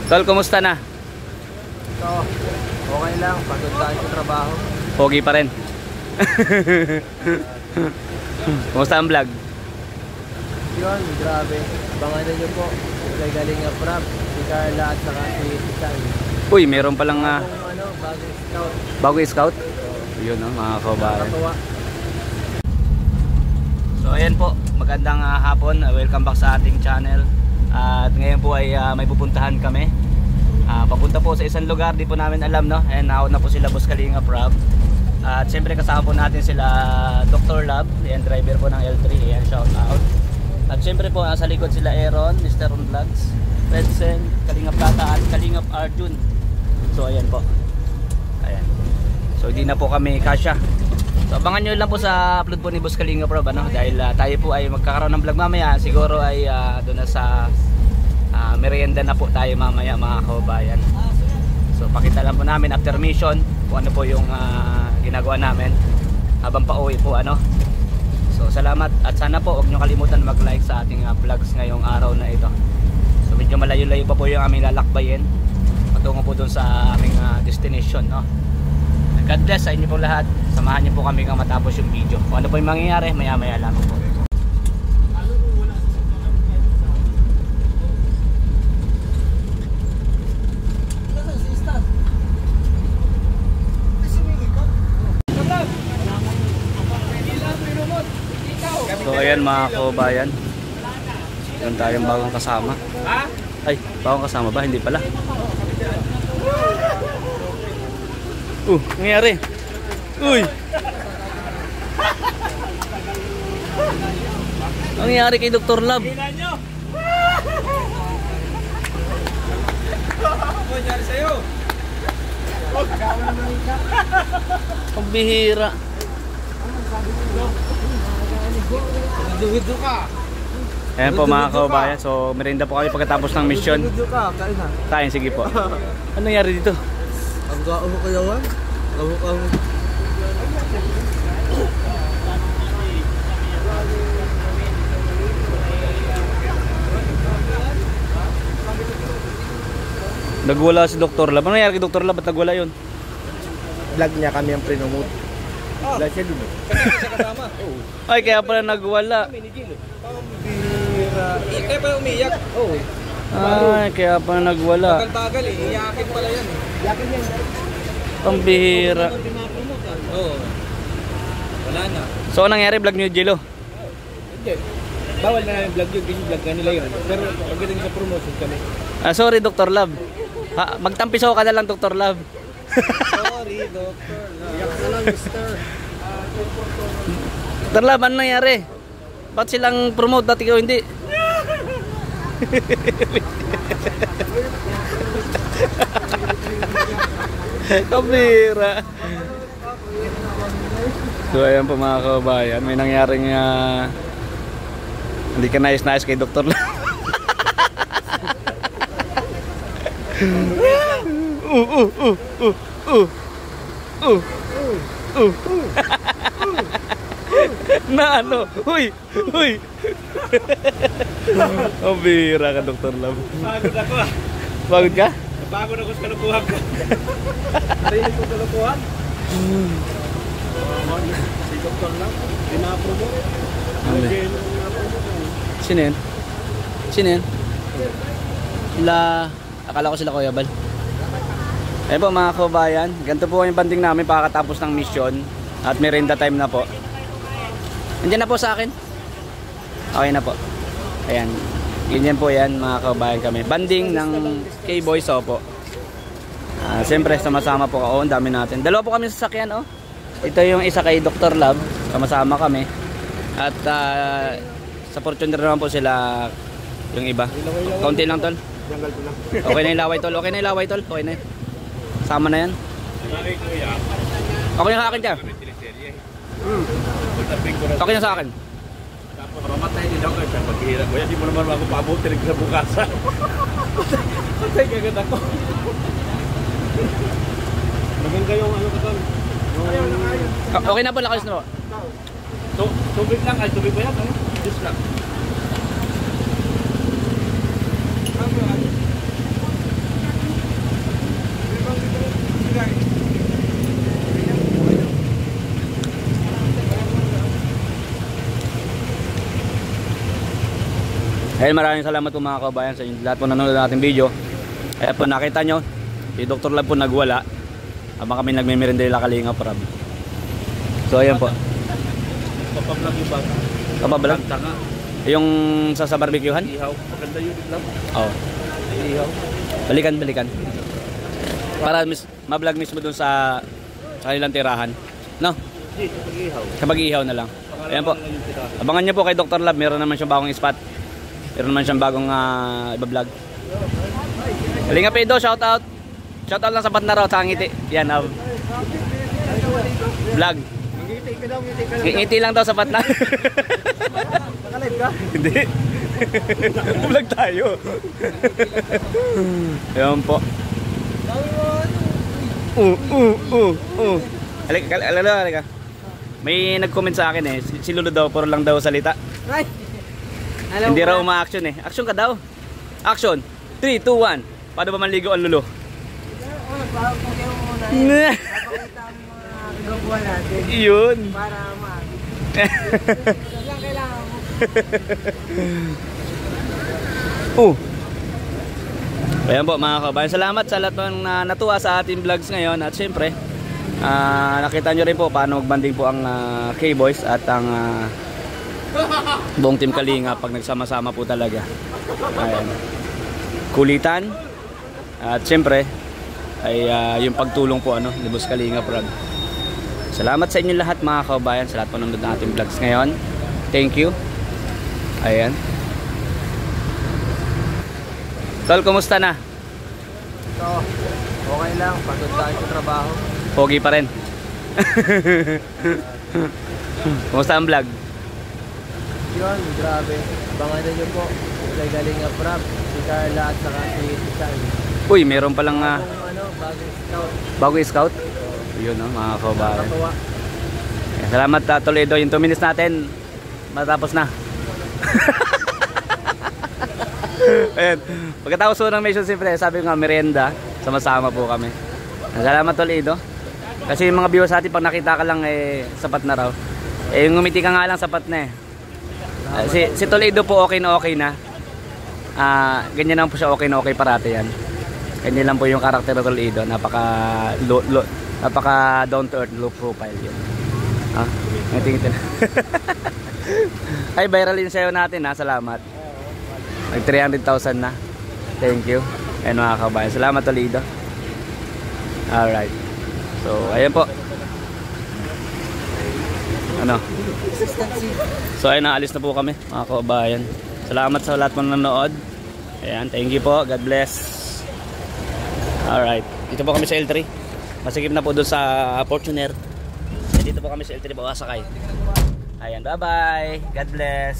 Tol, kumusta na? So, okay lang. Pagod tayo sa trabaho. Pogi pa rin. Kumusta ang vlog? Yun, grabe. Abangan nyo po. Kay Kalinga Prab, si Carla at saka si Titan. Uy, meron palang bagong scout. bagong scout? Yun mga kabayan. So ayan po, magandang hapon. Welcome back sa ating channel. At ngayon po ay may pupuntahan kami. Papunta po sa isang lugar, di po namin alam, no? And out na po sila Boss Kalinga Prab. At siyempre kasama po natin sila Dr. Lab, yan driver po ng L3, yan shout out. At siyempre po nasa likod sila Aaron, Mr. Ron Vlogs, Redsen, Kalingap Tata at Kalingap Arjun. So ayan po. Ayan. So hindi na po kami kasya. So abangan nyo lang po sa upload po ni Boss Kalinga Prab, ano? Dahil tayo po ay magkakaroon ng vlog mamaya. Siguro ay doon na sa merienda na po tayo mamaya mga kabayan. So pakita lang po namin after mission kung ano po yung ginagawa namin habang pauwi po, ano. So salamat at sana po huwag nyo kalimutan mag-like sa ating vlogs ngayong araw na ito. So medyo malayo-layo pa po yung aming lalakbayin patungo po dun sa aming destination, no. God bless sa inyo po lahat. Samahan nyo po kami hanggang matapos yung video. Kung ano po yung mangyayari, maya-maya lang po. So ayan mga kabayan, yun tayong bagong kasama. Ay, bagong kasama ba? Hindi pala. Nangyari. Uy! Nangyari kay Dr. Lab. Ano nangyari sa'yo? Pambihira. Dudo ka. Ayan po mga kabayan. So merienda po kami pagkatapos ng mission. Dudo ka, kain na. Kain, sige po. Ano nangyari dito? Ang gao mo kayo, Wan? Ang Nagwala si Dr. Lab. Ano nangyari kay Dr. Lab? Ba't nagwala yun? vlog niya kami ang prinomote. Vlog siya dun. Kasama. Ay, kaya pala nagwala. Pambira. Kaya pala umiyak. Oo. Ay, kaya pala nagwala. Tagal-tagal eh. Iyakin pala yan eh. Iyakin yan. Pambihira. Oo. Wala na. So anong nangyari? Vlog niyo Jello? Hindi. Bawal na namin vlog yun kasi vlog ka nila yun. Pero pagdating sa promotion kami. Sorry Dr. Lab. Magtampiso ka na lang Dr. Lab. Sorry Dr. Iyak na lang Mr. Dr. Lab, ano nangyari? Ba't silang promote dati ikaw hindi? Kabira. So ayan po mga kabayan, may nangyaring hindi ka nais-nais kay Dr. Lab. Na ano? Huy! Huy! Oh, bira ka Dr. Lab. Pagod ako ah. Pagod ka? Pagod ako sa kalukuhan ko. Narinig ko kalukuhan. Si Dr. Lab, pinapromote. Sino yun? Sino yun? Akala ko sila Kuya Bal. Ayun po mga kabayan, ganito po yung banding namin pagkatapos ng mission at merienda time na po. Nandiyan na po sa akin. Okay na po. Ayan. Ganyan po yan mga kabayan kami. Banding ng K-Boys po. Siyempre sama-sama po ako. Ang dami natin. Dalawa po kami sa sasakyan. Oh. Ito yung isa kay Dr. Lab. Sama-sama kami. At sa Fortuner naman po sila yung iba. Kaunti lang tol. Okay na yung laway tol. Okay na yung laway tol. Okay na yun. Sama na yan. Okay na sa akin ka. Okay na sa akin. Mamatay din ako eh. Paghihirap ko yan. Di mo naman ako pabuti rin sa bukasan. Patay kagad ako. Maganda yung ano ka tol. Okay na po, lakas na po. Tubig lang, ay tubig ba yan? Ano? Juice lang. Kaya maraming salamat po mga kabayan sa inyo lahat po nanonood ng ating video. Kaya po nakita nyo, si Dr. Love po nagwala habang kami nagme-merendela Kalingap Rab. So ayan po. Papablog yung bata. Kapabalag? Tanga. Yung sa barbecuehan? Ihaw. Maganda yun lang. Oo. Ihaw. Balikan. Para ma-vlog mismo dun sa kanilang tirahan. No? Hindi, ihaw. Kapag ihaw na lang. Ayan po. Abangan nyo po kay Dr. Love. Meron naman siyang bagong spot. Meron naman siyang bagong iba-vlog. Kalingap Edo, shout out. Shout out lang sa Batna Raw, sa ngiti. Yan, vlog. Ngiti lang daw sa Batna. Nakalive ka? Hindi. Vlog tayo. Ayan po. Halika. May nag-comment sa akin si Lolo daw, puro lang daw salita. Right. Hindi raw uma-action Action ka daw. Action. 3, 2, 1. Paano ba manligo ang Lolo? Papakita mo muna yun. Papakita ang mga gagawa natin. Yun. Para yan kailangan mo. Ayan po mga kabayan. Salamat sa lahat ng natuwa sa ating vlogs ngayon. At syempre, nakita nyo rin po paano magbanding po ang K-Boys at ang buong team Kalinga pag nagsama-sama po talaga. Ayan. Kulitan. At syempre, ay yung pagtulong po ni Boss Kalinga Prab. Salamat sa inyo lahat mga kabayan. Sa lahat po nanonood ng ating vlogs ngayon. Thank you. Ayan. Tol, kumusta na? So, okay lang. Pagod tayo sa trabaho. Pogi pa rin. Kumusta ang vlog? Yun, grabe. Abangan nyo po. Kay Kalingap Rab, si Carla at saka si Chan. Uy, meron palang Bagong scout. bagong scout. Yun mga kabayan. Nakakatuwa. Salamat Toledo. Yung 2 minutes natin matapos na. Ayan. Pagkatapos po ng mission siyempre, sabi ko nga merienda, sama-sama po kami. Salamat Toledo. Kasi yung mga viewers natin pag nakita ka lang sapat na raw. Yung ngumiti ka nga lang sapat na si Toledo po okay na. Ganyan lang po siya okay na okay parati yan. Ganyan lang po yung karakter ng Toledo. Napaka down to earth, low profile yun. Ngiti-ngiti na. Ay, viral yung sayo natin salamat. Nag 300,000 na. Thank you. Ayan mga kabayan. Salamat Toledo. Alright. So, ayan po. So, ayun, naalis na po kami mga kabayan. Salamat sa lahat ng nanonood. Ayan, thank you po. God bless. Alright. Dito po kami sa L3. Masikip na po doon sa Fortuner. Dito po kami sa L3 Bawasakay. Ayan, bye-bye. God bless.